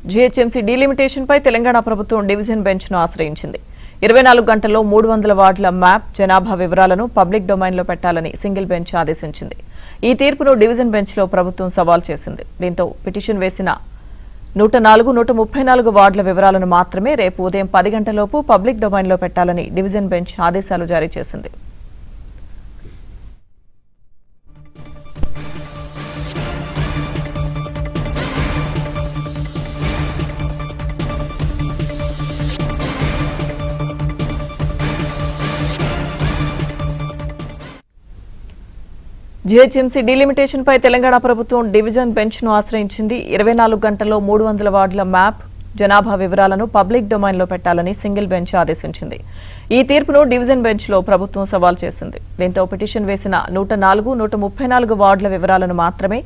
GHMC delimitation పై తెలంగాణ ప్రభుత్వం division bench ను ఆశ్రయించింది. 24 గంటల్లో 300 వార్డుల మ్యాప్ జనాభా వివరాలను పబ్లిక్ డొమైన్లో పెట్టాలని సింగిల్ బెంచ్ ఆదేశించింది. ఈ తీర్పును డివిజన్ బెంచ్లో ప్రభుత్వం సవాల్ చేసింది. దీంతో పిటిషన్ వేసిన 104, 134 వార్డుల వివరాలను మాత్రమే రేపు ఉదయం 10 గంటలలోపు పబ్లిక్ డొమైన్లో పెట్టాలని డివిజన్ బెంచ్ ఆదేశాలు జారీ చేసింది. జీహెచ్ఎంసీ డీలిమిటేషన్ పై తెలంగాణ ప్రభుత్వం డివిజన్ బెంచ్ ను ఆశ్రయించింది. 24 గంటల్లో 300 వార్డుల మ్యాప్ జనాభా వివరాలను పబ్లిక్ డొమైన్లో పెట్టాలని సింగిల్ బెంచ్ ఆదేశించింది. ఈ తీర్పును డివిజన్ బెంచ్ లో ప్రభుత్వం సవాల్ చేసింది. దీంతో పిటిషన్ వేసిన 104, 134 వార్డుల వివరాలను మాత్రమే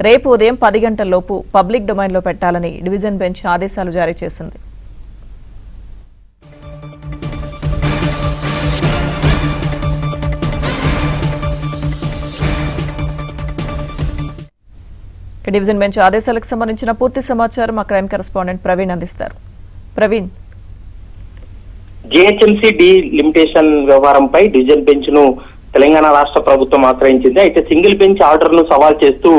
రేపు ఉదయం 10 గంటలలోపు పబ్లిక్ డొమైన్లో పెట్టాలని డివిజన్ బెంచ్ ఆదేశాలు జారీ చేసింది. డివిజన్ బెంచ్ ఆదేశాలకు సంబంధించిన పూర్తి సమాచారం మా క్రైమ్ కరెస్పాండెంట్ ప్రవీణ్ అందిస్తారు. ప్రవీణ్, జీహెచ్ఎంసీ డీలిమిటేషన్ వ్యవహారంపై డివిజన్ బెంచ్ ను తెలంగాణ రాష్ట్ర ప్రభుత్వం ఆశ్రయించింది. అయితే సింగిల్ బెంచ్ ఆర్డర్ ను సవాల్ చేస్తూ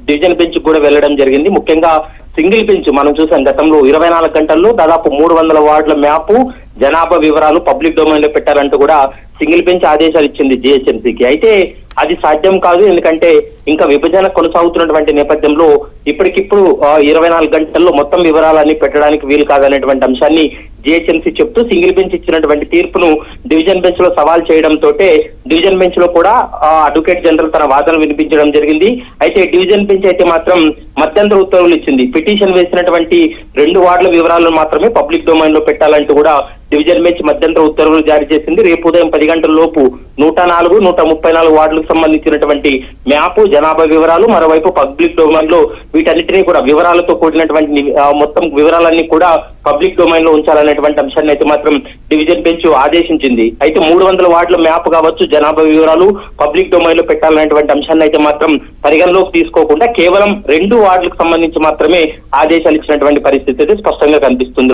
డివిజన్ బెంచ్ కూడా వెళ్లడం జరిగింది. ముఖ్యంగా సింగిల్ బెంచ్ మనం చూసాం గతంలో 24 గంటల్లో దాదాపు 300 వార్డుల మ్యాప్ జనాభా వివరాలు పబ్లిక్ డొమైన్ లో పెట్టాలంటూ కూడా సింగిల్ బెంచ్ ఆదేశాలు ఇచ్చింది జీహెచ్ఎంసీకి. అయితే అది సాధ్యం కాదు, ఎందుకంటే ఇంకా విభజన కొనసాగుతున్నటువంటి నేపథ్యంలో ఇప్పటికిప్పుడు 24 గంటల్లో మొత్తం వివరాలన్నీ పెట్టడానికి వీలు కాదనేటువంటి అంశాన్ని జీహెచ్ఎంసీ చెప్తూ సింగిల్ బెంచ్ ఇచ్చినటువంటి తీర్పును డివిజన్ బెంచ్ లో సవాల్ చేయడంతో డివిజన్ బెంచ్ లో కూడా అడ్వకేట్ జనరల్ తన వాదనలు వినిపించడం జరిగింది. అయితే డివిజన్ బెంచ్ అయితే మాత్రం మధ్యంతర ఉత్తర్వులు ఇచ్చింది. పిటిషన్ వేసినటువంటి 2 వార్డుల వివరాలను మాత్రమే పబ్లిక్ డొమైన్ లో పెట్టాలంటూ కూడా డివిజన్ బెంచ్ మధ్యంతర ఉత్తర్వులు జారీ చేసింది. రేపు ఉదయం 10 గంటల లోపు 104, 134 వార్డులకు సంబంధించినటువంటి మ్యాప్ జనాభా వివరాలు, మరోవైపు పబ్లిక్ డొమైన్ లో వీటన్నిటినీ కూడా వివరాలతో కూడినటువంటి మొత్తం వివరాలన్నీ కూడా పబ్లిక్ డొమైన్ లో ఉంచాలనేటువంటి అంశాన్ని అయితే మాత్రం డివిజన్ బెంచ్ ఆదేశించింది. అయితే 300 వార్డుల మ్యాప్ కావచ్చు, జనాభా వివరాలు పబ్లిక్ డొమైన్ లో పెట్టాలనేటువంటి అంశాన్ని అయితే మాత్రం పరిగణలోకి తీసుకోకుండా కేవలం 2 వార్డులకు సంబంధించి మాత్రమే ఆదేశాలు ఇచ్చినటువంటి పరిస్థితి అయితే స్పష్టంగా కనిపిస్తుంది.